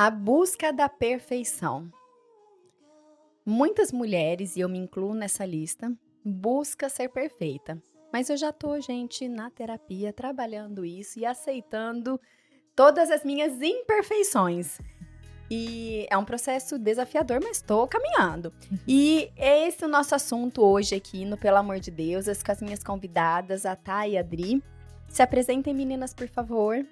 A busca da perfeição. Muitas mulheres, e eu me incluo nessa lista, busca ser perfeita. Mas eu já tô, gente, na terapia, trabalhando isso e aceitando todas as minhas imperfeições. E é um processo desafiador, mas estou caminhando. E esse é o nosso assunto hoje aqui no Pelo Amor de Deus, com as minhas convidadas, a Thay e a Adri. Se apresentem, meninas, por favor.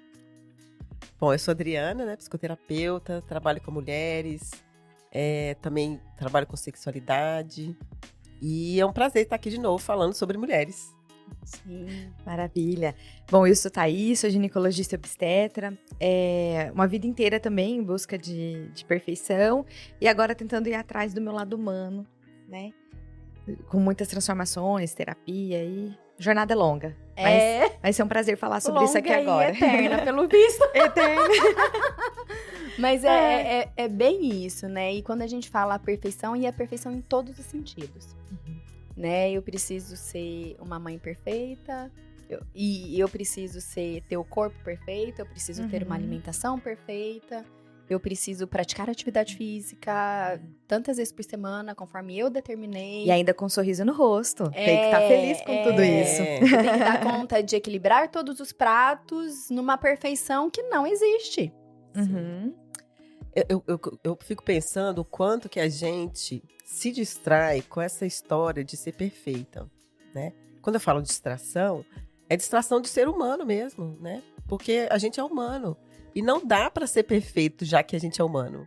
Bom, eu sou Adriana, né, psicoterapeuta, trabalho com mulheres, também trabalho com sexualidade. E é um prazer estar aqui de novo falando sobre mulheres. Sim, maravilha. Bom, eu sou Thaís, sou ginecologista e obstetra. Uma vida inteira também em busca de perfeição. E agora tentando ir atrás do meu lado humano, né? Com muitas transformações, terapia e... Jornada é longa. Mas vai ser um prazer falar sobre isso aqui agora. E eterna, pelo visto. Eterna. Mas é bem isso, né? E quando a gente fala a perfeição, e a perfeição em todos os sentidos. Né? Eu preciso ser uma mãe perfeita, eu preciso ter o corpo perfeito, eu preciso ter uma alimentação perfeita, eu preciso praticar atividade física tantas vezes por semana, conforme eu determinei. E ainda com um sorriso no rosto. Tem que estar feliz com tudo isso. Tem que dar conta de equilibrar todos os pratos numa perfeição que não existe. Eu fico pensando o quanto que a gente se distrai com essa história de ser perfeita, né? Quando eu falo distração, é distração de ser humano mesmo, né? Porque a gente é humano. E não dá para ser perfeito já que a gente é humano,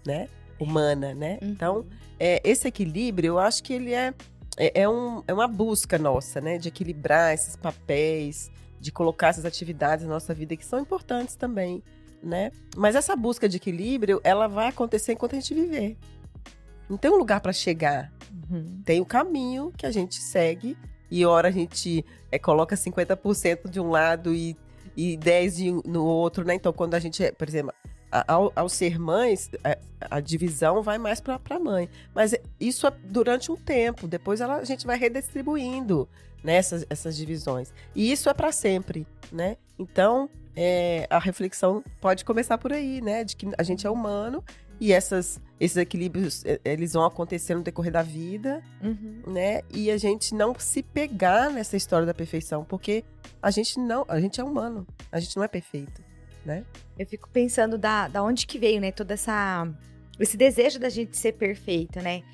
né? Humana, né? Então, esse equilíbrio, eu acho que ele é uma busca nossa, né? De equilibrar esses papéis, de colocar essas atividades na nossa vida que são importantes também, né? Mas essa busca de equilíbrio, ela vai acontecer enquanto a gente viver. Não tem um lugar para chegar. Tem o caminho que a gente segue e hora a gente coloca 50% de um lado e 10% no outro, né? Então, quando a gente, por exemplo, ao ser mães, a divisão vai mais para a mãe. Mas isso é durante um tempo. Depois a gente vai redistribuindo, né, essas divisões. E isso é para sempre, né? Então, a reflexão pode começar por aí, né? De que a gente é humano e esses equilíbrios, eles vão acontecer no decorrer da vida, né? E a gente não se pegar nessa história da perfeição, porque a gente é humano, a gente não é perfeito, né? Eu fico pensando da onde que veio, né? Todo esse desejo da gente ser perfeita, né?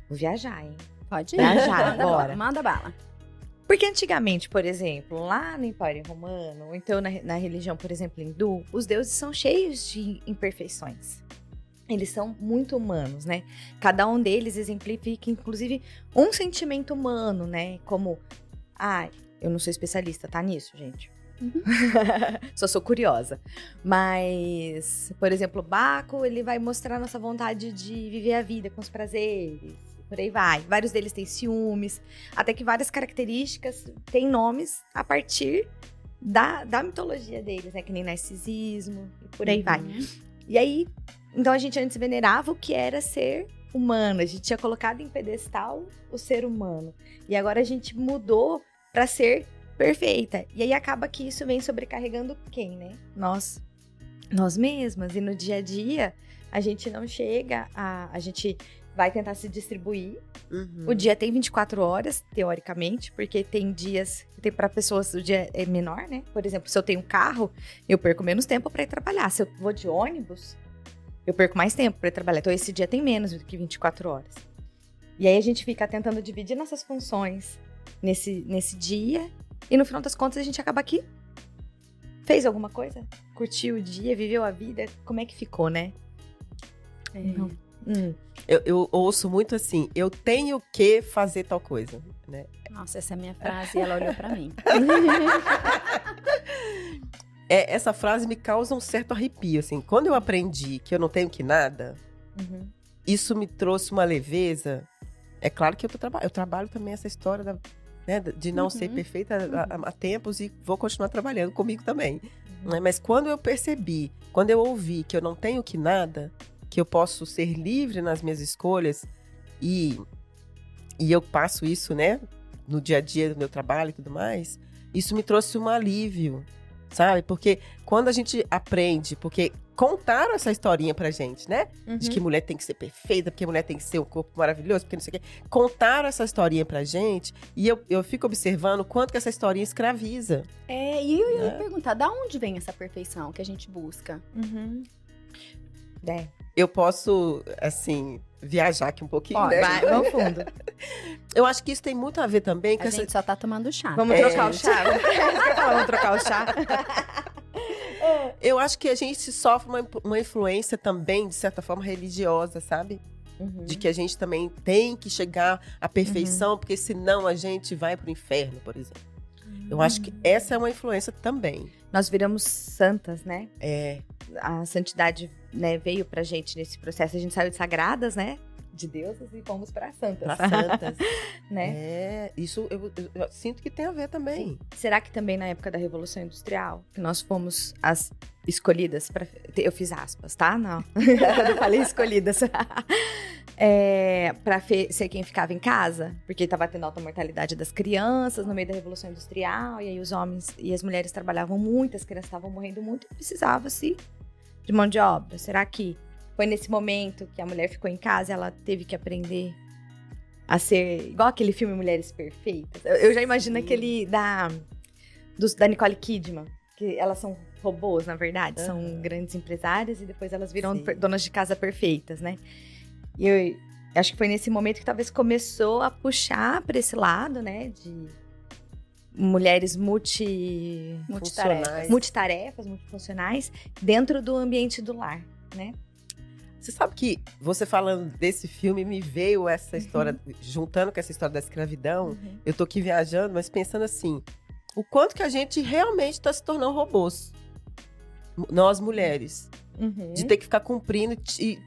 Vou viajar, hein? Pode ir. Viajar, bora. Manda bala. Porque antigamente, por exemplo, lá no Império Romano, ou então na religião, por exemplo, hindu, os deuses são cheios de imperfeições. Eles são muito humanos, né? Cada um deles exemplifica, inclusive, um sentimento humano, né? Como, eu não sou especialista, tá nisso, gente? Só sou curiosa. Mas, por exemplo, Baco, ele vai mostrar nossa vontade de viver a vida com os prazeres. Por aí vai. Vários deles têm ciúmes. Até que várias características têm nomes a partir da mitologia deles, né? Que nem narcisismo e por aí vai. E aí, então a gente antes venerava o que era ser humano. A gente tinha colocado em pedestal o ser humano. E agora a gente mudou para ser perfeita. E aí acaba que isso vem sobrecarregando quem, né? Nós mesmas. E no dia a dia, a gente não chega a gente vai tentar se distribuir. O dia tem 24 horas, teoricamente, porque tem dias, para pessoas o dia é menor, né? Por exemplo, se eu tenho um carro, eu perco menos tempo para ir trabalhar. Se eu vou de ônibus, eu perco mais tempo para ir trabalhar. Então, esse dia tem menos do que 24 horas. E aí, a gente fica tentando dividir nossas funções nesse dia. E, no final das contas, a gente acaba aqui. Fez alguma coisa? Curtiu o dia, viveu a vida? Como é que ficou, né? Eu ouço muito assim, eu tenho que fazer tal coisa, né? Nossa, essa é a minha frase e ela olhou pra mim. Essa frase me causa um certo arrepio, assim. Quando eu aprendi que eu não tenho que nada, isso me trouxe uma leveza. É claro que eu trabalho também essa história de não ser perfeita há tempos e vou continuar trabalhando comigo também. Né? Mas quando eu percebi, quando eu ouvi que eu não tenho que nada, que eu posso ser livre nas minhas escolhas e eu passo isso, né, no dia a dia do meu trabalho e tudo mais, isso me trouxe um alívio, sabe? Porque quando a gente aprende, porque contaram essa historinha pra gente, né? De que mulher tem que ser perfeita, porque mulher tem que ser um corpo maravilhoso, porque não sei o quê. Contaram essa historinha pra gente e eu fico observando o quanto que essa historinha escraviza. E eu ia perguntar, da onde vem essa perfeição que a gente busca? Eu posso, assim, viajar aqui um pouquinho, né? Vai, vamos fundo. Eu acho que isso tem muito a ver também com A essa... gente só tá tomando chá. Vamos trocar o chá? Vamos trocar o chá? Eu acho que a gente sofre uma influência também, de certa forma, religiosa, sabe? De que a gente também tem que chegar à perfeição, porque senão a gente vai pro inferno, por exemplo. Eu acho que essa é uma influência também. Nós viramos santas, né? É. A santidade, né, veio pra gente nesse processo. A gente saiu de sagradas, né? De deusas e fomos pra santas. Pra santas. Né? Isso eu sinto que tem a ver também. Será que também na época da Revolução Industrial, que nós fomos as escolhidas para... Eu fiz aspas, tá? Não. Eu falei escolhidas. Pra ser quem ficava em casa, porque estava tendo alta mortalidade das crianças no meio da Revolução Industrial, e aí os homens e as mulheres trabalhavam muito, as crianças estavam morrendo muito, e precisava-se de mão de obra. Será que foi nesse momento que a mulher ficou em casa e ela teve que aprender a ser igual aquele filme Mulheres Perfeitas? Eu já imagino aquele da Nicole Kidman, que elas são robôs, na verdade, são grandes empresárias e depois elas viram donas de casa perfeitas, né? E eu acho que foi nesse momento que talvez começou a puxar para esse lado, né, de mulheres multitarefas, multifuncionais, dentro do ambiente do lar, né? Você sabe que você falando desse filme, me veio essa história, juntando com essa história da escravidão, eu tô aqui viajando, mas pensando assim, o quanto que a gente realmente está se tornando robôs. Nós, mulheres. De ter que ficar cumprindo e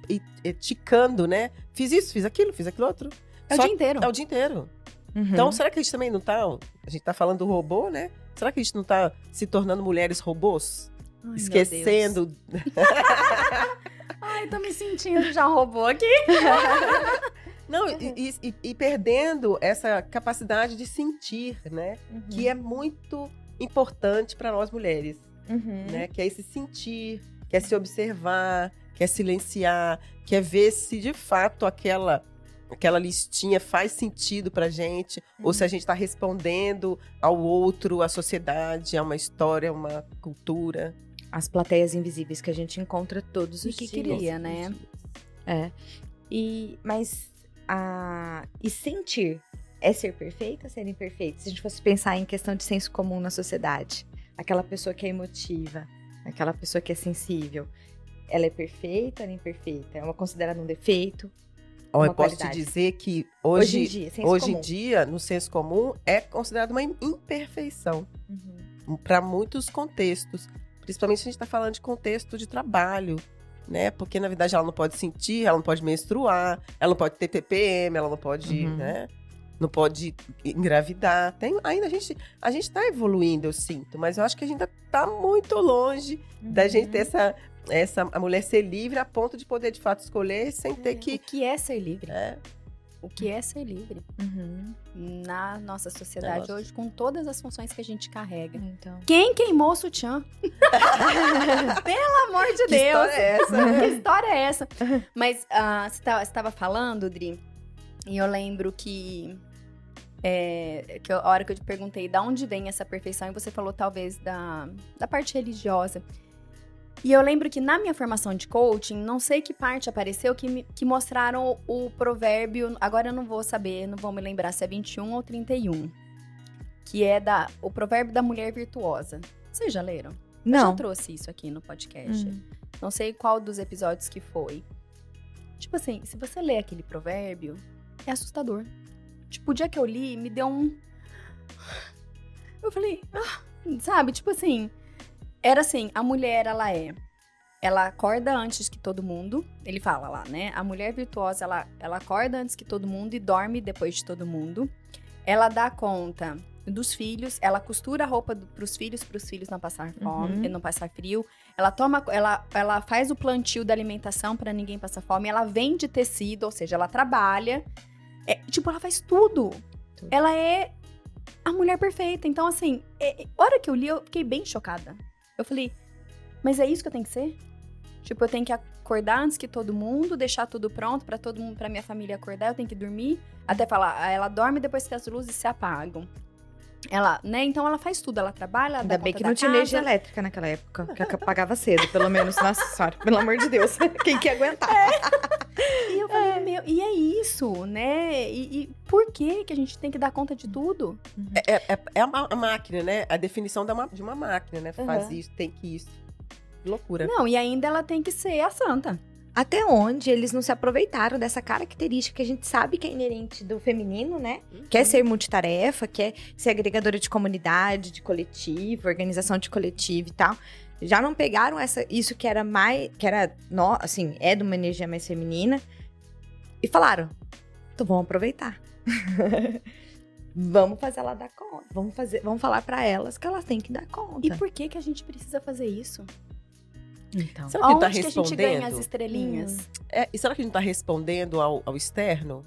ticando, né? Fiz isso, fiz aquilo outro. É o dia inteiro. É o dia inteiro. Então, será que a gente também não tá... A gente tá falando do robô, né? Será que a gente não tá se tornando mulheres robôs? Ai, esquecendo... Ai, tô me sentindo já um robô aqui. Não, e perdendo essa capacidade de sentir, né? Que é muito importante para nós mulheres. Né? Que é esse sentir, que é se observar, que é silenciar, que é ver se de fato aquela listinha faz sentido pra gente, ou se a gente tá respondendo ao outro, à sociedade, a uma história, a uma cultura. As plateias invisíveis que a gente encontra todos os que dias. queria, né? E sentir é ser perfeita, ser imperfeita? Se a gente fosse pensar em questão de senso comum na sociedade, aquela pessoa que é emotiva, aquela pessoa que é sensível, ela é perfeita ou imperfeita? É considerada um defeito? Eu posso te dizer que hoje em dia, no senso comum, é considerado uma imperfeição. Para muitos contextos. Principalmente se a gente está falando de contexto de trabalho, né? Porque, na verdade, ela não pode sentir, ela não pode menstruar, ela não pode ter TPM, ela não pode, né? Não pode engravidar. Ainda a gente tá evoluindo, eu sinto, mas eu acho que a gente ainda tá muito longe da gente ter a mulher ser livre a ponto de poder, de fato, escolher sem ter que... O que é ser livre? O que é ser livre? Na nossa sociedade hoje, com todas as funções que a gente carrega. Então. Quem queimou o sutiã? Pelo amor de Deus! História é essa? Que história é essa? Mas você estava falando, Dri, e eu lembro que a hora que eu te perguntei de onde vem essa perfeição, e você falou talvez da parte religiosa. E eu lembro que na minha formação de coaching, não sei que parte apareceu que mostraram o provérbio, agora eu não vou saber, não vou me lembrar se é 21 ou 31, que é o provérbio da mulher virtuosa. Vocês já leram? Não. Eu já trouxe isso aqui no podcast. Não sei qual dos episódios que foi. Tipo assim, se você lê aquele provérbio, é assustador. Tipo, o dia que eu li, me deu um... Eu falei, sabe? Tipo assim... Era assim, a mulher, ela acorda antes que todo mundo. Ele fala lá, né? A mulher virtuosa, ela acorda antes que todo mundo e dorme depois de todo mundo. Ela dá conta dos filhos, ela costura a roupa pros filhos não passar fome, não passar frio. Ela faz o plantio da alimentação para ninguém passar fome. Ela vende tecido, ou seja, ela trabalha. Ela faz tudo. Ela é a mulher perfeita. Então, assim, a hora que eu li, eu fiquei bem chocada. Eu falei, mas é isso que eu tenho que ser? Tipo, eu tenho que acordar antes que todo mundo, deixar tudo pronto pra todo mundo, pra minha família acordar, eu tenho que dormir. Até falar, ela dorme depois que as luzes se apagam. Ela, né? Então ela faz tudo, ela trabalha, ela Ainda dá bem conta que da não tinha casa. energia elétrica naquela época, que apagava cedo, pelo menos. Nossa senhora, pelo amor de Deus. Quem quer aguentar? E eu falei, meu, e é isso, né? E por que a gente tem que dar conta de tudo? É a máquina, né? A definição de uma máquina, né? Faz isso, tem que isso. Que loucura. Não, e ainda ela tem que ser a santa. Até onde eles não se aproveitaram dessa característica que a gente sabe que é inerente do feminino, né? Quer ser multitarefa, quer ser agregadora de comunidade, de coletivo, organização de coletivo e tal. Já não pegaram isso que era mais, assim, é de uma energia mais feminina e falaram, então vamos aproveitar. Vamos fazer ela dar conta. Vamos falar pra elas que elas têm que dar conta. E por que a gente precisa fazer isso? Então, Será que ele tá Onde que a gente ganha as respondendo? estrelinhas? E será que a gente tá respondendo ao externo?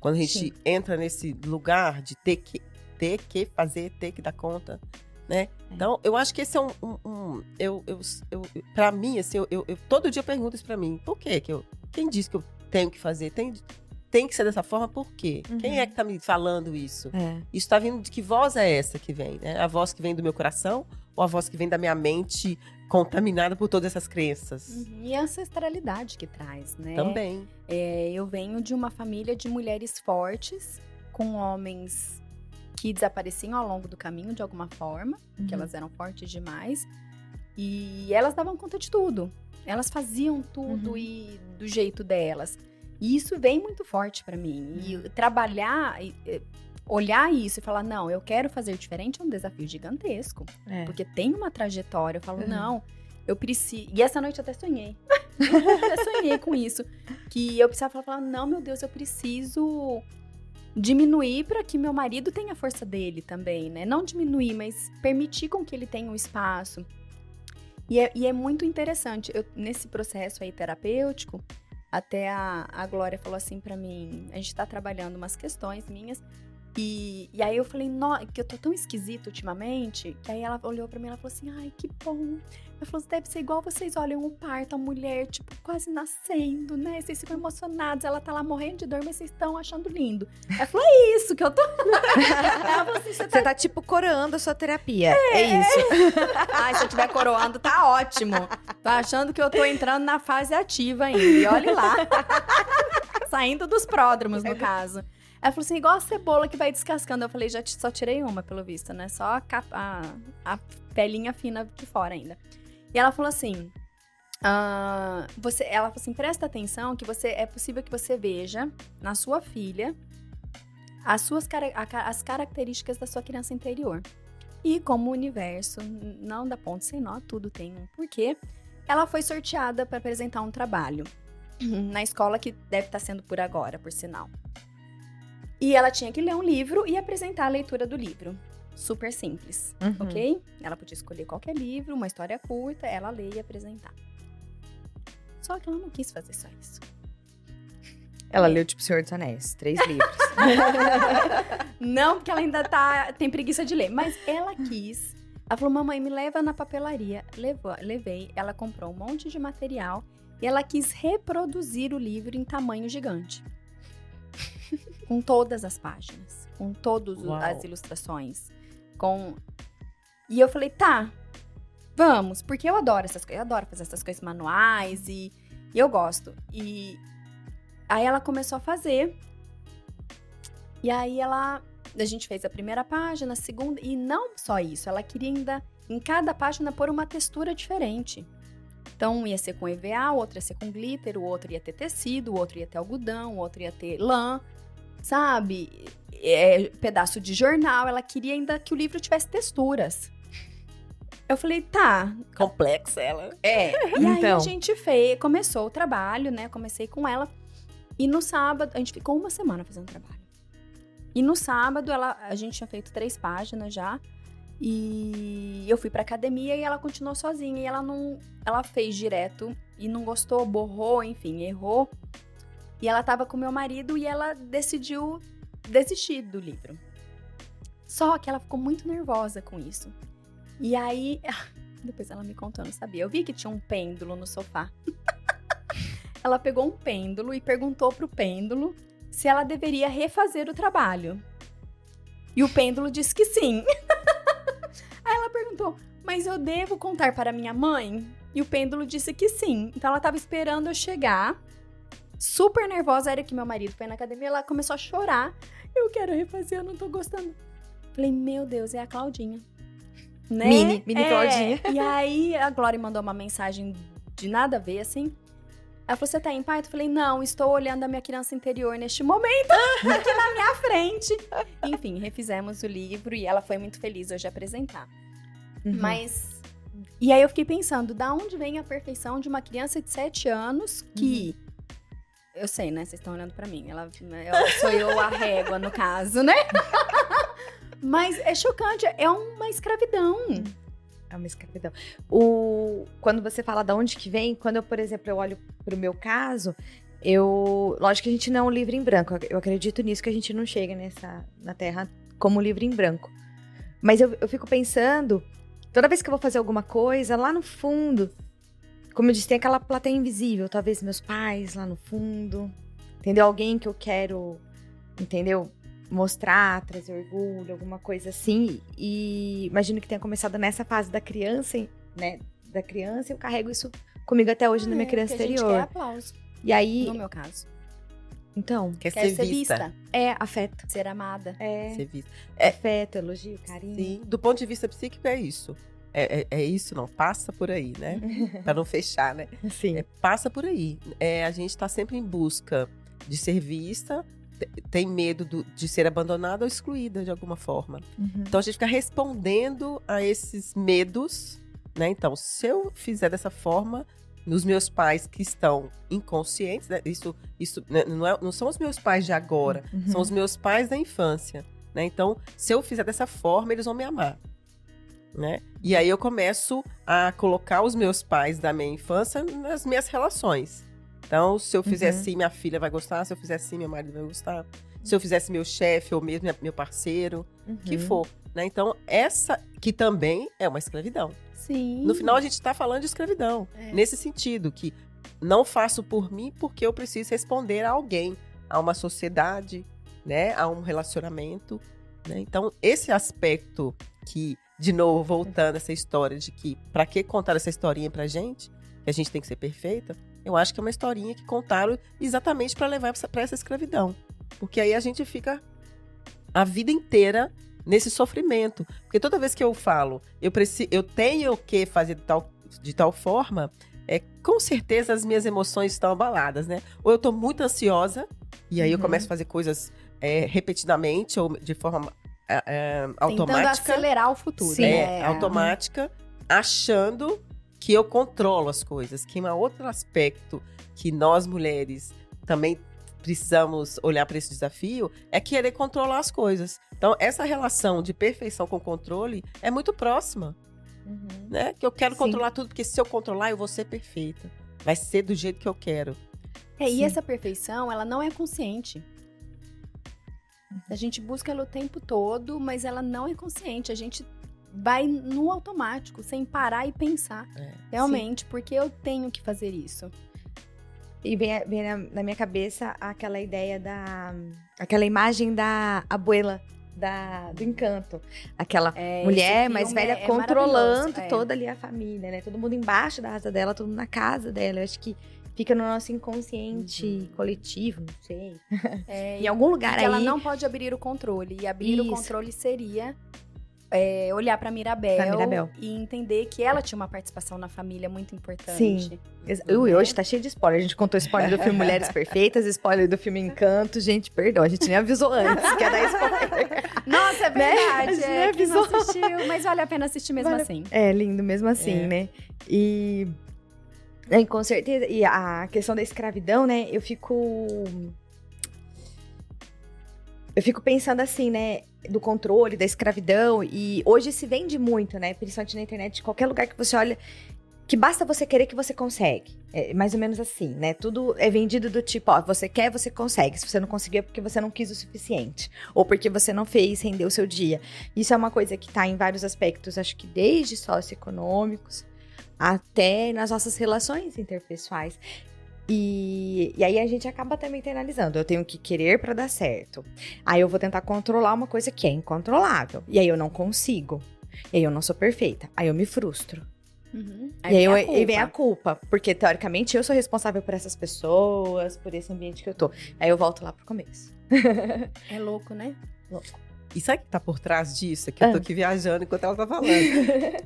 Quando a gente entra nesse lugar de ter que fazer, ter que dar conta, né? Então, eu acho que esse é pra mim, assim, eu todo dia pergunto isso pra mim. Por quê? Quem disse que eu tenho que fazer? Tem que ser dessa forma, por quê? Quem é que tá me falando isso? Isso tá vindo de que voz é essa que vem, né? A voz que vem do meu coração ou a voz que vem da minha mente contaminada por todas essas crenças? E a ancestralidade que traz, né? Também. Eu venho de uma família de mulheres fortes, com homens que desapareciam ao longo do caminho de alguma forma, porque elas eram fortes demais. E elas davam conta de tudo. Elas faziam tudo e do jeito delas. E isso vem muito forte pra mim. E trabalhar, olhar isso e falar, não, eu quero fazer diferente é um desafio gigantesco. Porque tem uma trajetória. Eu falo, não, eu preciso... E essa noite eu até sonhei. Eu sonhei com isso. Que eu precisava falar, não, meu Deus, eu preciso diminuir para que meu marido tenha a força dele também, né? Não diminuir, mas permitir com que ele tenha um espaço. E é muito interessante. Nesse processo aí terapêutico, até a Glória falou assim pra mim, a gente tá trabalhando umas questões minhas, e aí eu falei, que eu tô tão esquisita ultimamente, que aí ela olhou pra mim e ela falou assim, ai, que bom. Ela falou, deve ser igual vocês olham o parto, a mulher, tipo, quase nascendo, né? Vocês ficam emocionados, ela tá lá morrendo de dor, mas vocês estão achando lindo. Ela falou, é isso que eu tô... Ela falou assim, você tá tipo coroando a sua terapia, é isso. Ai, se eu estiver coroando, tá ótimo. Tô achando que eu tô entrando na fase ativa ainda, e olhe lá. Saindo dos pródromos, no caso. Ela falou assim, igual a cebola que vai descascando. Eu falei, só tirei uma, pelo visto, né? Só a pelinha fina de fora ainda. E ela falou assim, ela falou assim, presta atenção que é possível que você veja na sua filha as características da sua criança interior. E como o universo não dá ponto sem nó, tudo tem um porquê, ela foi sorteada para apresentar um trabalho na escola que deve estar sendo por agora, por sinal. E ela tinha que ler um livro e apresentar a leitura do livro. Super simples, ok? Ela podia escolher qualquer livro, uma história curta, ela ler e apresentar. Só que ela não quis fazer só isso. Ela leu, tipo, Senhor dos Anéis, 3 livros. Não, porque ela ainda tem preguiça de ler. Mas ela quis. Ela falou, mamãe, me leva na papelaria. Levei. Ela comprou um monte de material. E ela quis reproduzir o livro em tamanho gigante. Com todas as páginas. Com todas as ilustrações. E eu falei, tá, vamos. Porque eu adoro essas coisas. Eu adoro fazer essas coisas manuais. E eu gosto. E aí ela começou a fazer. E aí a gente fez a primeira página, a segunda. E não só isso. Ela queria ainda, em cada página, pôr uma textura diferente. Então, ia ser com EVA, o outro ia ser com glitter, o outro ia ter tecido, o outro ia ter algodão, o outro ia ter lã, sabe? Pedaço de jornal. Ela queria ainda que o livro tivesse texturas. Eu falei, tá. Complexa ela. E aí a gente começou o trabalho, né? Comecei com ela. E no sábado, a gente ficou uma semana fazendo trabalho. E no sábado, a gente tinha feito 3 páginas já. E eu fui pra academia e ela continuou sozinha. E ela fez direto e não gostou, borrou, enfim, errou. E ela tava com meu marido e ela decidiu desistir do livro. Só que ela ficou muito nervosa com isso. E aí, Depois ela me contou, eu não sabia. Eu vi que tinha um pêndulo no sofá. Ela pegou um pêndulo e perguntou pro pêndulo se ela deveria refazer o trabalho. E o pêndulo disse que sim. Aí ela perguntou, mas eu devo contar para minha mãe? E o pêndulo disse que sim. Então ela tava esperando eu chegar, super nervosa. Era que meu marido foi na academia, ela começou a chorar. Eu quero refazer, eu não tô gostando. Falei, meu Deus, é a Claudinha. Né? Mini Claudinha. E aí a Glória mandou uma mensagem de nada a ver, assim. Ela falou, você tá em paz? Eu falei, não, estou olhando a minha criança interior neste momento, aqui na minha frente. Enfim, refizemos o livro e ela foi muito feliz hoje de apresentar. Mas, e aí eu fiquei pensando, da onde vem a perfeição de uma criança de 7 anos que... Eu sei, né? Vocês estão olhando pra mim. Sou eu a régua, no caso, né? Mas é chocante, é uma escravidão. É uma escravidão. Quando você fala de onde que vem, quando eu, por exemplo, eu olho pro meu caso, lógico que a gente não é um livro em branco. Eu acredito nisso, que a gente não chega na Terra como livro em branco. Mas eu fico pensando, toda vez que eu vou fazer alguma coisa, lá no fundo, como eu disse, tem aquela plateia invisível, talvez meus pais lá no fundo, entendeu? Alguém que eu quero, entendeu? Mostrar, trazer orgulho, alguma coisa assim. E imagino que tenha começado nessa fase da criança, né? Da criança, e eu carrego isso comigo até hoje na minha criança interior. A gente quer aplauso. E aí, no meu caso. Então, Quer ser vista. É afeto. Ser amada. Ser vista. Afeto, elogio, carinho. Sim, do ponto de vista psíquico é isso. É isso, não. Passa por aí, né? Pra não fechar, né? Sim. Passa por aí. A gente tá sempre em busca de ser vista, tem medo de ser abandonada ou excluída de alguma forma. Então a gente fica respondendo a esses medos, né? Então, se eu fizer dessa forma, nos meus pais que estão inconscientes, né? Isso né? Não são os meus pais de agora, são os meus pais da infância, né? Então, se eu fizer dessa forma, eles vão me amar, né? E aí eu começo a colocar os meus pais da minha infância nas minhas relações. Então, se eu fizer assim, minha filha vai gostar. Se eu fizer assim, meu marido vai gostar. Se eu fizesse meu chefe ou mesmo meu parceiro, que for, né? Então, essa que também é uma escravidão. Sim. No final, a gente está falando de escravidão. Nesse sentido, que não faço por mim porque eu preciso responder a alguém, a uma sociedade, né? A um relacionamento, né? Então, esse aspecto que, de novo, voltando a essa história de que, para que contar essa historinha pra gente, que a gente tem que ser perfeita, eu acho que é uma historinha que contaram exatamente para levar para essa escravidão. Porque aí a gente fica a vida inteira nesse sofrimento. Porque toda vez que eu falo, eu tenho que fazer de tal forma, com certeza as minhas emoções estão abaladas, né? Ou eu tô muito ansiosa, e aí eu começo a fazer coisas repetidamente, ou de forma automática. Tentando acelerar o futuro. Sim, né? Automática, achando que eu controlo as coisas. Que um outro aspecto que nós mulheres também precisamos olhar para esse desafio é querer controlar as coisas. Então, essa relação de perfeição com controle é muito próxima. Né? Que eu quero controlar tudo, porque se eu controlar, eu vou ser perfeita. Vai ser do jeito que eu quero. E essa perfeição, ela não é consciente. A gente busca ela o tempo todo, mas ela não é consciente. A gente vai no automático, sem parar e pensar. Realmente, porque eu tenho que fazer isso. E vem na minha cabeça aquela ideia aquela imagem da abuela do Encanto. Aquela mulher mais velha controlando toda ali a família, né? Todo mundo embaixo da asa dela, todo mundo na casa dela. Eu acho que fica no nosso inconsciente coletivo, não sei. Em algum lugar aí. Ela não pode abrir o controle. E abrir o controle seria olhar pra Mirabel e entender que ela tinha uma participação na família muito importante. Sim. Hoje tá cheio de spoiler. A gente contou spoiler do filme Mulheres Perfeitas, spoiler do filme Encanto. Gente, perdão, a gente nem avisou antes. Quer dar spoiler? Nossa, é verdade. Né? Quem não assistiu, mas vale a pena assistir mesmo assim. É lindo mesmo assim, né? E com certeza. E a questão da escravidão, né? Eu fico pensando assim, né? Do controle, da escravidão. E hoje se vende muito, né? Principalmente na internet, de qualquer lugar que você olha. que basta você querer que você consegue. É mais ou menos assim, né? Tudo é vendido do tipo, ó, você quer, você consegue. Se você não conseguiu é porque você não quis o suficiente. Ou porque você não fez render o seu dia. Isso é uma coisa que tá em vários aspectos, acho que desde socioeconômicos até nas nossas relações interpessoais. E aí a gente acaba também internalizando. Eu tenho que querer pra dar certo. Aí eu vou tentar controlar uma coisa que é incontrolável. E aí eu não consigo. E aí eu não sou perfeita. Aí eu me frustro. Uhum. E aí vem a culpa, porque teoricamente eu sou responsável por essas pessoas, por esse ambiente que eu tô. Aí eu volto lá pro começo. É louco, né? E sabe o que tá por trás disso? É que eu tô aqui viajando enquanto ela tá falando.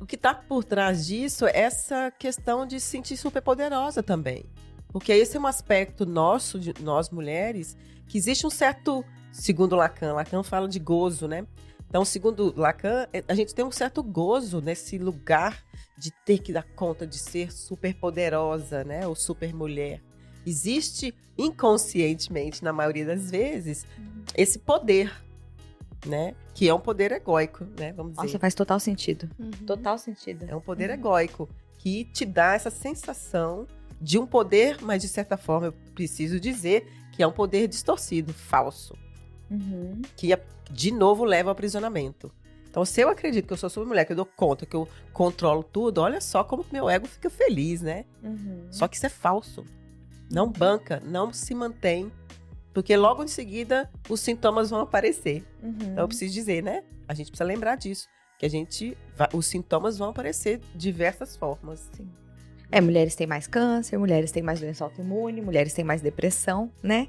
O que tá por trás disso é essa questão de se sentir super poderosa também. Porque esse é um aspecto nosso, de nós mulheres, que existe um certo, segundo Lacan fala de gozo, né? Então, segundo Lacan, a gente tem um certo gozo nesse lugar de ter que dar conta de ser super poderosa, né? Ou super mulher. Existe inconscientemente, na maioria das vezes, esse poder, né? Que é um poder egóico, né? Vamos dizer. Nossa, faz total sentido. Uhum. Total sentido. É um poder egóico que te dá essa sensação de um poder, mas de certa forma eu preciso dizer que é um poder distorcido, falso. Uhum. Que, de novo, leva ao aprisionamento. Então, se eu acredito que eu sou mulher, que eu dou conta, que eu controlo tudo, olha só como meu ego fica feliz, né? Uhum. Só que isso é falso. Não banca, não se mantém, porque logo em seguida os sintomas vão aparecer. Uhum. Então, eu preciso dizer, né? A gente precisa lembrar disso, que os sintomas vão aparecer de diversas formas. Sim. Mulheres têm mais câncer, mulheres têm mais doença autoimune, mulheres têm mais depressão, né?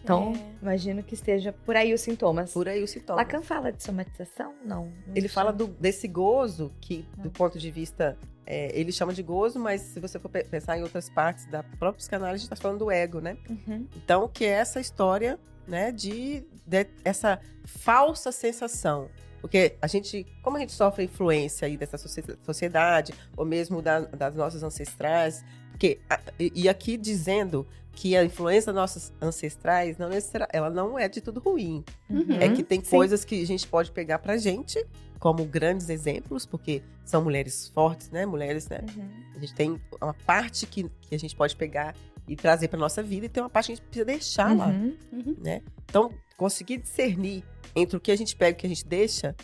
Então, imagino que esteja por aí os sintomas. Por aí os sintomas. Lacan fala de somatização? Não. Ele fala desse gozo, que do ponto de vista, ele chama de gozo, mas se você for pensar em outras partes da própria psicanálise, a gente está falando do ego, né? Uhum. Então, que é essa história, né, de essa falsa sensação. Porque como a gente sofre a influência aí dessa sociedade, ou mesmo das nossas ancestrais, e aqui dizendo que a influência das nossas ancestrais, ela não é de tudo ruim. Uhum. É que tem Sim. coisas que a gente pode pegar pra gente, como grandes exemplos, porque são mulheres fortes, né? Mulheres, né? Uhum. A gente tem uma parte que a gente pode pegar e trazer pra nossa vida, e tem uma parte que a gente precisa deixar lá, Uhum. né? Então, conseguir discernir entre o que a gente pega e o que a gente deixa,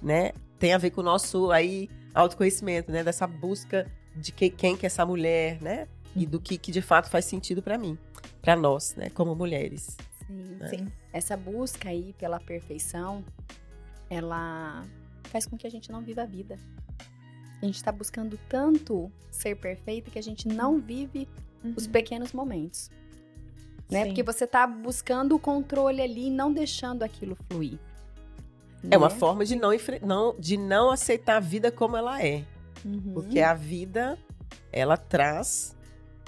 né? Tem a ver com o nosso aí autoconhecimento, né? Dessa busca de quem que é essa mulher, né? E do que de fato faz sentido pra mim, pra nós, né? Como mulheres. Sim. Sim. Essa busca aí pela perfeição, ela faz com que a gente não viva a vida. A gente tá buscando tanto ser perfeita que a gente não vive os pequenos momentos. Né? Sim. Porque você tá buscando o controle ali e não deixando aquilo fluir. É uma né? forma de não aceitar a vida como ela é. Uhum. Porque a vida, ela traz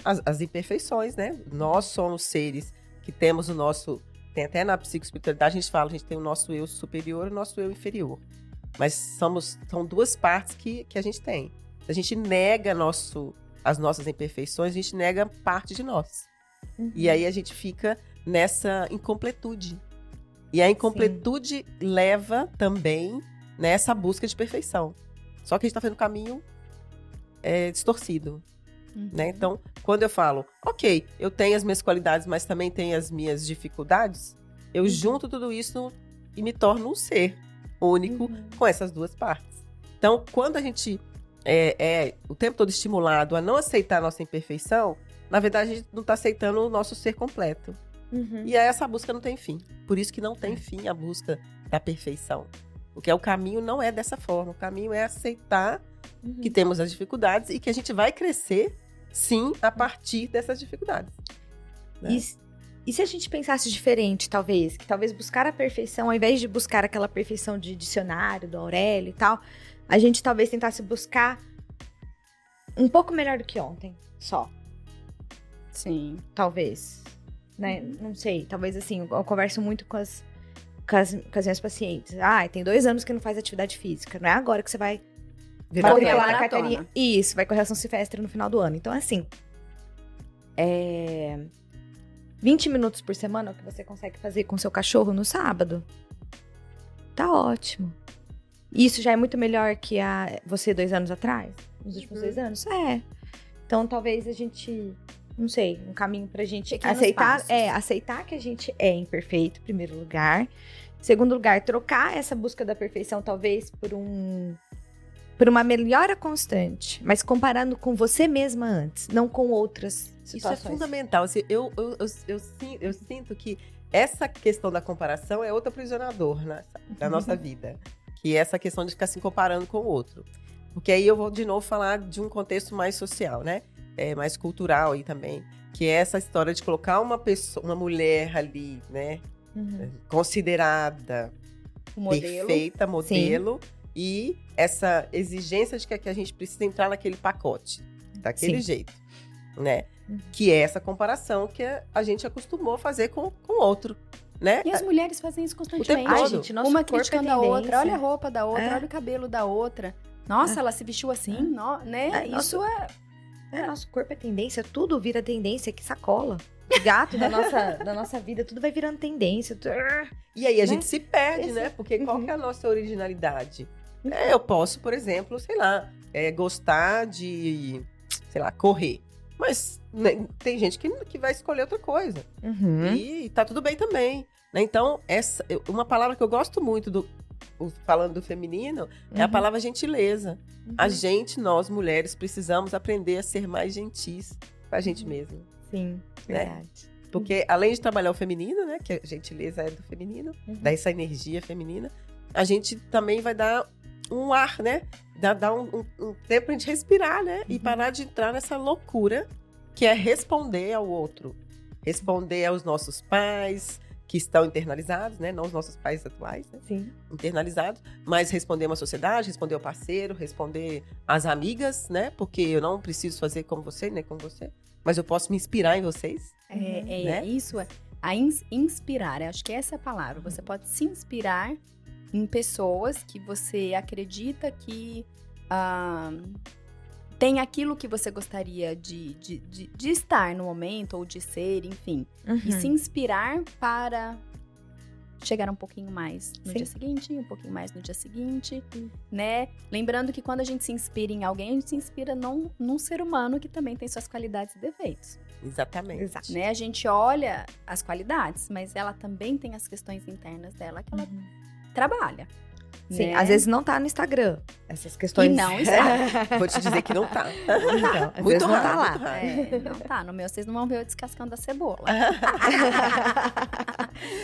as imperfeições, né? Nós somos seres que temos o nosso... Tem até na psicoespiritualidade, a gente tem o nosso eu superior e o nosso eu inferior. Mas são duas partes que a gente tem. Se a gente nega as nossas imperfeições, a gente nega parte de nós. Uhum. E aí a gente fica nessa incompletude. E a incompletude leva também nessa busca de perfeição. Só que a gente tá fazendo um caminho distorcido. Uhum. Né? Então, quando eu falo, ok, eu tenho as minhas qualidades, mas também tenho as minhas dificuldades, eu junto tudo isso e me torno um ser único com essas duas partes. Então, quando a gente é o tempo todo estimulado a não aceitar a nossa imperfeição, na verdade, a gente não está aceitando o nosso ser completo. Uhum. E aí essa busca não tem fim. Por isso que não tem fim a busca da perfeição. Porque o caminho não é dessa forma. O caminho é aceitar que temos as dificuldades e que a gente vai crescer, sim, a partir dessas dificuldades. Né? E se a gente pensasse diferente, talvez? Que talvez buscar a perfeição, ao invés de buscar aquela perfeição de dicionário, do Aurélio e tal, a gente talvez tentasse buscar um pouco melhor do que ontem, só. Sim. Talvez. Né? Não sei, talvez assim, eu converso muito com as minhas pacientes. Tem 2 anos que não faz atividade física. Não é agora que você vai matricular na carteirinha. Isso, vai correr ação silvestre no final do ano. Então, assim, 20 minutos por semana é o que você consegue fazer com seu cachorro no sábado. Tá ótimo. Isso já é muito melhor que você 2 anos atrás? Nos últimos 2 anos? Então, talvez a gente, não sei, um caminho pra gente Pequenos aceitar, passos. aceitar que a gente é imperfeito, em primeiro lugar. Segundo lugar, trocar essa busca da perfeição, talvez, por uma melhora constante, mas comparando com você mesma antes, não com outras Isso é situações. fundamental. Assim, eu sinto que essa questão da comparação é outro aprisionador na nossa vida. Que é essa questão de ficar se comparando com o outro. Porque aí eu vou de novo falar de um contexto mais social, né? Mais cultural aí também. Que é essa história de colocar uma pessoa, uma mulher ali, né? Considerada O modelo. perfeita, modelo. E essa exigência de que a gente precisa entrar naquele pacote. Daquele Sim. jeito, né? Que é essa comparação que a gente acostumou a fazer com o outro, né? E as mulheres fazem isso tempo constantemente. todo. Ai, gente, nosso Uma corpo criticando é a outra. tendência. Olha a roupa da outra, É. olha o cabelo da outra. Nossa, ela se vestiu assim, né? Isso Nosso corpo é tendência, tudo vira tendência, que sacola. Gato da nossa vida, tudo vai virando tendência. E aí a Né? gente se perde, né? Porque qual que é a nossa originalidade? Eu posso, por exemplo, sei lá, gostar de, sei lá, correr. Mas né, tem gente que vai escolher outra coisa. E tá tudo bem também. Né? Então, uma palavra que eu gosto muito falando do feminino é a palavra gentileza. A gente, nós mulheres, precisamos aprender a ser mais gentis com a gente mesma. Sim, Né? verdade. Porque além de trabalhar o feminino, né? Que a gentileza é do feminino, dá essa energia feminina, a gente também vai dar um ar, né? Dar um tempo pra gente respirar, né? E parar de entrar nessa loucura que é responder ao outro. Responder aos nossos pais, que estão internalizados, né? Não os nossos pais atuais, né? Sim. Internalizados, mas responder uma sociedade, responder ao parceiro, responder às amigas, né? Porque eu não preciso fazer como você, nem como você, mas eu posso me inspirar em vocês. Né? Isso, inspirar. Acho que essa é a palavra. Você pode se inspirar em pessoas que você acredita que tem aquilo que você gostaria de estar no momento, ou de ser, enfim. E se inspirar para chegar um pouquinho mais no Sim. dia seguinte, um pouquinho mais no dia seguinte, né? Lembrando que quando a gente se inspira em alguém, a gente se inspira num ser humano que também tem suas qualidades e defeitos. Exatamente. Exato. Né? A gente olha as qualidades, mas ela também tem as questões internas dela que ela trabalha. Sim, né? às vezes não tá no Instagram, essas questões. E não está. Vou te dizer que não tá. Então, às Muito vezes não tá raro, lá. muito raro. Não tá. No meu, vocês não vão ver eu descascando a cebola.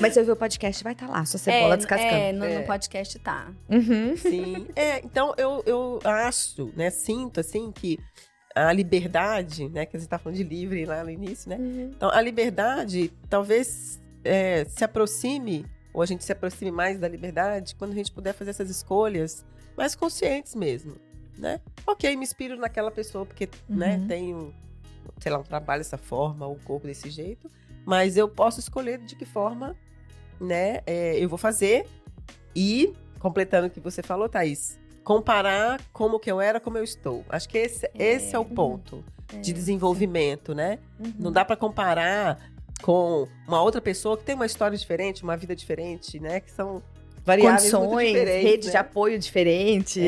Mas se eu ver o podcast, vai estar lá, sua cebola descascando. No podcast tá. Sim. Então eu acho, né, sinto assim que a liberdade, né, que você tá falando de livre lá no início, né? Então a liberdade talvez se aproxime, ou a gente se aproxime mais da liberdade quando a gente puder fazer essas escolhas mais conscientes mesmo, né? Ok, me inspiro naquela pessoa porque, né, tenho, sei lá, um trabalho dessa forma, um corpo desse jeito, mas eu posso escolher de que forma, né, eu vou fazer. E, completando o que você falou, Thaís, comparar como que eu era, como eu estou. Acho que esse é o ponto de desenvolvimento, né? Não dá para comparar com uma outra pessoa que tem uma história diferente, uma vida diferente, né? Que são variáveis muito Condições, diferentes, rede né? de apoio diferente.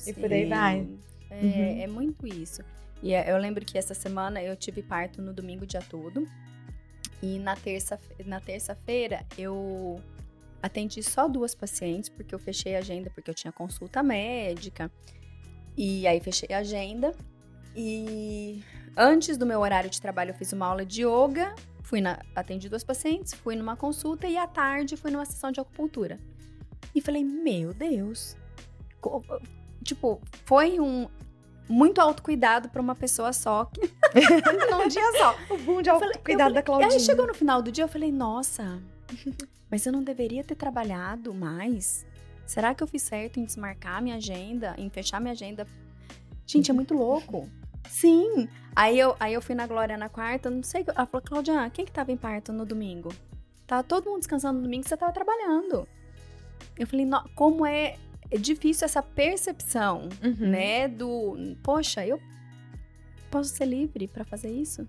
E por aí Sim. vai. É muito isso. E eu lembro que essa semana eu tive parto no domingo, dia todo. E na terça-feira eu atendi só 2 pacientes, porque eu fechei a agenda, porque eu tinha consulta médica. E aí fechei a agenda. E antes do meu horário de trabalho eu fiz uma aula de yoga, atendi 2 pacientes, fui numa consulta e à tarde fui numa sessão de acupuntura. E falei, meu Deus. Tipo, foi muito autocuidado para uma pessoa só, que num dia só. O boom de cuidado da E Claudinha. aí chegou no final do dia, eu falei, nossa, mas eu não deveria ter trabalhado mais? Será que eu fiz certo em desmarcar minha agenda, em fechar minha agenda? Gente, é muito louco. Sim. Aí eu fui na Glória na quarta, não sei. Ela falou, Claudia, quem que tava em parto no domingo? Tava todo mundo descansando no domingo, você tava trabalhando. Eu falei, como é difícil essa percepção, né? Poxa, eu posso ser livre pra fazer isso?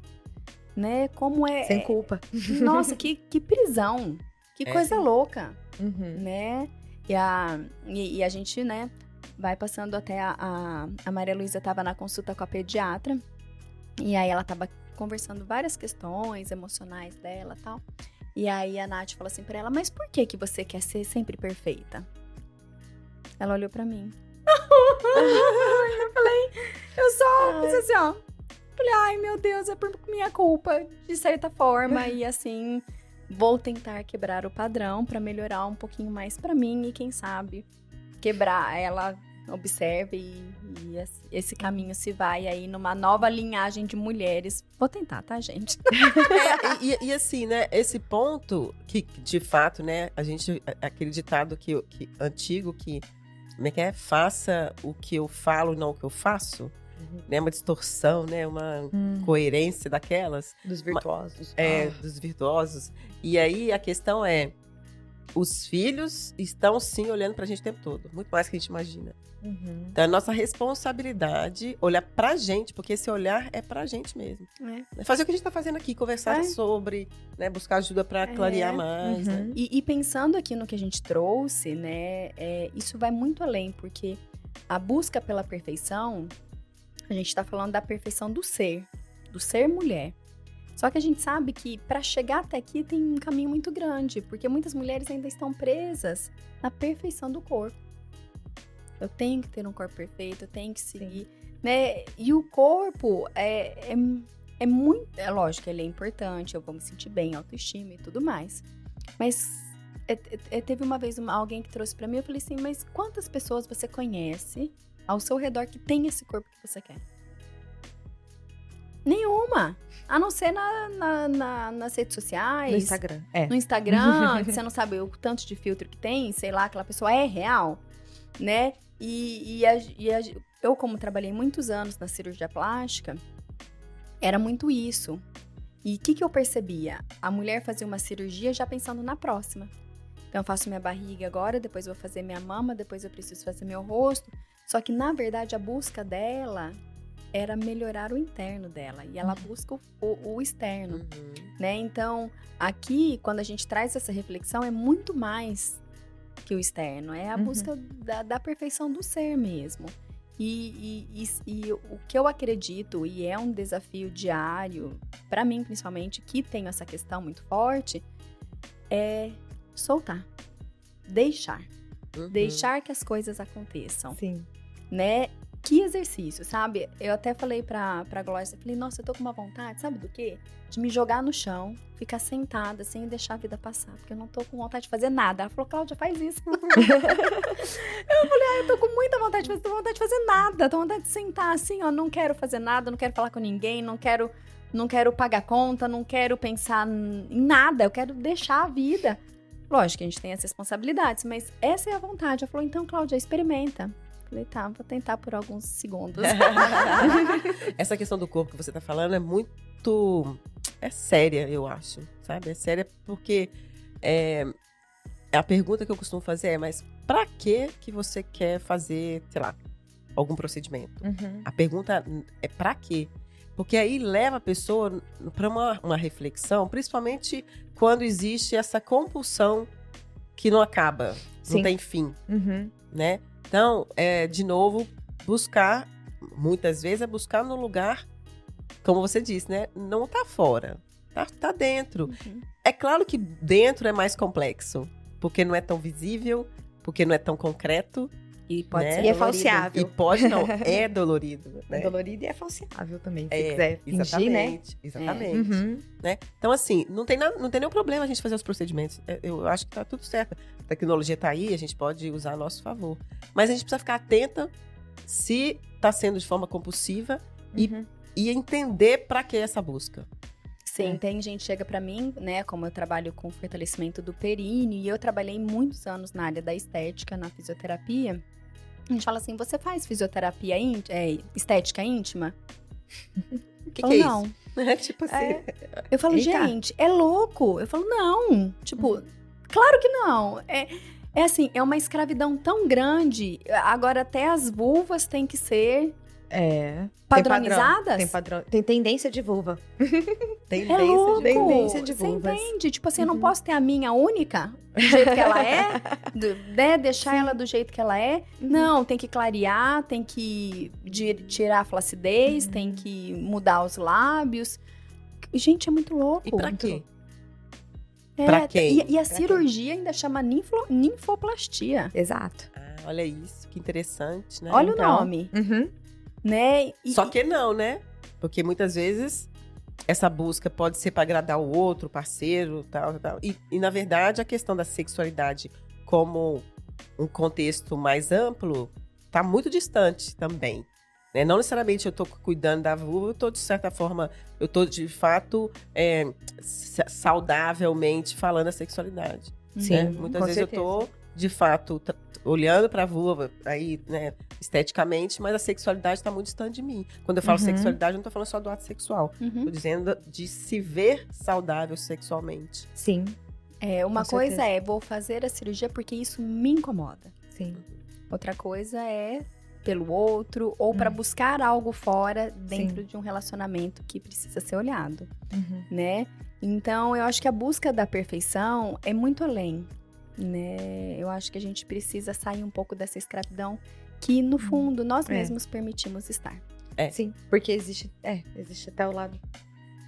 Né? Como é... Sem culpa. Nossa, que prisão. Que coisa louca, Uhum. né? E a gente, né, vai passando até a Maria Luísa tava na consulta com a pediatra. E aí ela tava conversando várias questões emocionais dela e tal. E aí a Nath falou assim pra ela, mas por que você quer ser sempre perfeita? Ela olhou pra mim. Eu falei, eu só fiz assim, ó. Falei, ai meu Deus, é por minha culpa, de certa forma. E assim, vou tentar quebrar o padrão pra melhorar um pouquinho mais pra mim. E quem sabe, quebrar ela... Observe e esse caminho se vai aí numa nova linhagem de mulheres. Vou tentar, tá, gente? E assim, né, esse ponto que, de fato, né, a gente, aquele ditado que antigo que, como é que é? Faça o que eu falo, não o que eu faço. Né, uma distorção, né, uma coerência daquelas. Dos virtuosos. Dos virtuosos. E aí a questão é, os filhos estão sim olhando pra gente o tempo todo, muito mais que a gente imagina. Então é nossa responsabilidade olhar pra gente, porque esse olhar é pra gente mesmo. Fazer o que a gente tá fazendo aqui, conversar sobre, né, buscar ajuda pra clarear mais. Né? E pensando aqui no que a gente trouxe, né, isso vai muito além, porque a busca pela perfeição, a gente tá falando da perfeição do ser mulher. Só que a gente sabe que para chegar até aqui tem um caminho muito grande, porque muitas mulheres ainda estão presas na perfeição do corpo. Eu tenho que ter um corpo perfeito, eu tenho que seguir, né? E o corpo é muito... É lógico, ele é importante, eu vou me sentir bem, autoestima e tudo mais. Mas teve uma vez alguém que trouxe pra mim, eu falei assim, mas quantas pessoas você conhece ao seu redor que tem esse corpo que você quer? Nenhuma. A não ser nas redes sociais. No Instagram. No Instagram, que você não sabe o tanto de filtro que tem, sei lá, aquela pessoa é real, né? Eu, como trabalhei muitos anos na cirurgia plástica, era muito isso. E o que eu percebia? A mulher fazia uma cirurgia já pensando na próxima. Então, eu faço minha barriga agora, depois eu vou fazer minha mama, depois eu preciso fazer meu rosto. Só que, na verdade, a busca dela era melhorar o interno dela. E ela busca o externo, né? Então, aqui, quando a gente traz essa reflexão, é muito mais que o externo. É a busca da perfeição do ser mesmo. E o que eu acredito, e é um desafio diário, para mim, principalmente, que tenho essa questão muito forte, é soltar. Deixar. Deixar que as coisas aconteçam. Sim. Né? Que exercício, sabe? Eu até falei pra Glória, eu falei, nossa, eu tô com uma vontade, sabe do quê? De me jogar no chão, ficar sentada, sem deixar a vida passar, porque eu não tô com vontade de fazer nada. Ela falou, Cláudia, faz isso. Eu falei, eu tô com muita vontade de fazer, tô com vontade de fazer nada, tô com vontade de sentar assim, ó, não quero fazer nada, não quero falar com ninguém, não quero pagar conta, não quero pensar em nada, eu quero deixar a vida. Lógico que a gente tem as responsabilidades, mas essa é a vontade. Ela falou, então, Cláudia, experimenta. Falei, tá, vou tentar por alguns segundos. Essa questão do corpo que você tá falando é muito... É séria, eu acho, sabe? É séria porque a pergunta que eu costumo fazer é, mas pra que você quer fazer, sei lá, algum procedimento? A pergunta é pra quê? Porque aí leva a pessoa pra uma reflexão, principalmente quando existe essa compulsão que não acaba, não tem fim, né? Então, de novo, buscar, muitas vezes, é buscar no lugar, como você disse, né? Não tá fora, tá dentro. É claro que dentro é mais complexo, porque não é tão visível, porque não é tão concreto. E pode ser. E é falseável. E pode não, é dolorido. Né? É dolorido e é falseável também, se quiser fingir, né? Exatamente. Né? Então, assim, não tem nenhum problema a gente fazer os procedimentos. Eu acho que tá tudo certo. A tecnologia tá aí, a gente pode usar a nosso favor. Mas a gente precisa ficar atenta se tá sendo de forma compulsiva e entender pra que essa busca. Sim, tem gente que chega pra mim, né, como eu trabalho com fortalecimento do períneo e eu trabalhei muitos anos na área da estética, na fisioterapia. A gente fala assim, você faz fisioterapia estética íntima? O que é não. Isso? Tipo assim. Eu falo, gente, é louco. Eu falo, não. Tipo, claro que não. É assim, é uma escravidão tão grande. Agora até as vulvas têm que ser padronizadas. Tem tendência de vulva. Tendência É louco. Tendência de Você vulvas. entende? Tipo assim, eu não posso ter a minha única, do jeito que ela é, deixar ela do jeito que ela é. Não, tem que clarear, tem que tirar a flacidez, tem que mudar os lábios. Gente, é muito louco. E pra quê? Pra quem? E a cirurgia ainda chama ninfoplastia. Exato. Olha isso, que interessante, né? Olha Então. o nome, Uhum. né? E- Só que não, né? Porque muitas vezes essa busca pode ser para agradar o outro, o parceiro, tal, tal. E, na verdade, a questão da sexualidade como um contexto mais amplo tá muito distante também. Né? Não necessariamente eu tô cuidando da vulva, eu tô, de certa forma, eu tô, de fato, saudavelmente falando a sexualidade. Sim, Né? Muitas com vezes certeza. eu tô, de fato, olhando para a vulva, aí, né, esteticamente, mas a sexualidade está muito distante de mim. Quando eu falo Uhum. sexualidade, eu não tô falando só do ato sexual. Uhum. Tô dizendo de se ver saudável sexualmente. Sim, Uma Com coisa certeza. vou fazer a cirurgia porque isso me incomoda. sim. Outra coisa é pelo outro ou para buscar algo fora dentro Sim. de um relacionamento que precisa ser olhado, Uhum. né? Então, eu acho que a busca da perfeição é muito além, né? Eu acho que a gente precisa sair um pouco dessa escravidão que, no fundo, nós mesmos permitimos estar. Sim, porque existe até o lado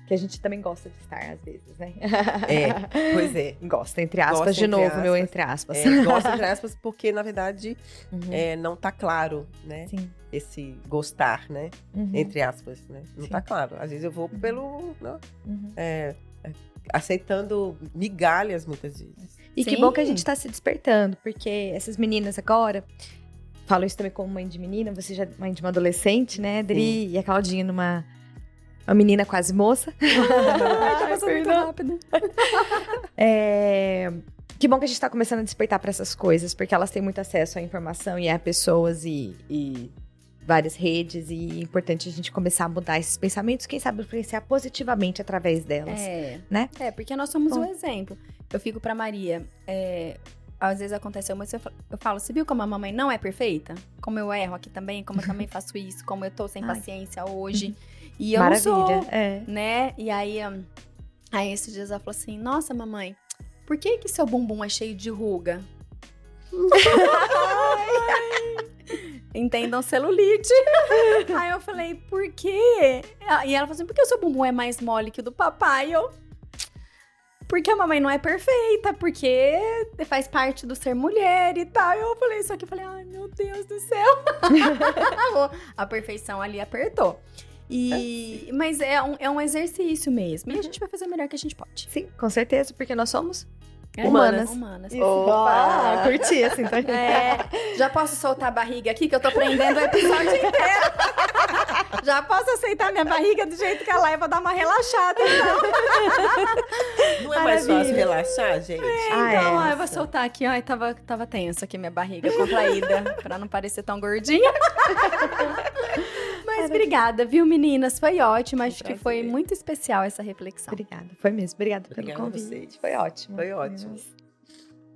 que a gente também gosta de estar, às vezes, né? Pois é. Gosta, entre aspas, Gosta, de entre novo, meu aspas. entre aspas. Gosto de aspas porque, na verdade, Uhum. não tá claro, né? Sim. Esse gostar, né? Uhum. Entre aspas, né? Não Sim. tá claro. Às vezes eu vou pelo... né? Uhum. Aceitando migalhas, muitas vezes. E que Sim. bom que a gente tá se despertando, porque essas meninas agora, falo isso também como mãe de menina, você já é mãe de uma adolescente, né, Adri? E a Claudinha uma menina quase moça. Tá passando muito perdão. rápido. Que bom que a gente tá começando a despertar para essas coisas, porque elas têm muito acesso à informação e a pessoas e várias redes, e é importante a gente começar a mudar esses pensamentos, quem sabe influenciar positivamente através delas. Né? Porque nós somos Bom. um exemplo. Eu fico pra Maria, às vezes acontece uma coisa, eu falo, você viu como a mamãe não é perfeita? Como eu erro aqui também, como eu também faço isso, como eu tô sem Ai. paciência hoje. E eu Maravilha. não sou, É. né? E aí esses dias ela falou assim, nossa, mamãe, por que seu bumbum é cheio de ruga? Entendam celulite. Aí eu falei, por quê? E ela falou assim, porque o seu bumbum é mais mole que o do papai? Porque a mamãe não é perfeita, porque faz parte do ser mulher e tal. Eu falei isso aqui, eu falei, ai meu Deus do céu. A perfeição ali apertou. Mas é um exercício mesmo. E a gente vai fazer o melhor que a gente pode. Sim, com certeza, porque nós somos Humanas. Humanas. Opa, curti assim, tá? Já posso soltar a barriga aqui, que eu tô prendendo o episódio inteiro. Já posso aceitar minha barriga do jeito que ela é, vou dar uma relaxada, então. Não é mais Maravilha. fácil relaxar, gente? Então, ó, eu vou soltar aqui, ó. Tava tenso aqui minha barriga contraída, pra não parecer tão gordinha. Mas obrigada, viu, meninas? Foi ótimo. Acho que foi prazer. muito especial essa reflexão. Obrigada, foi mesmo. Obrigada pelo Obrigada a convite. vocês. Foi ótimo. Foi ótimo. Meninas.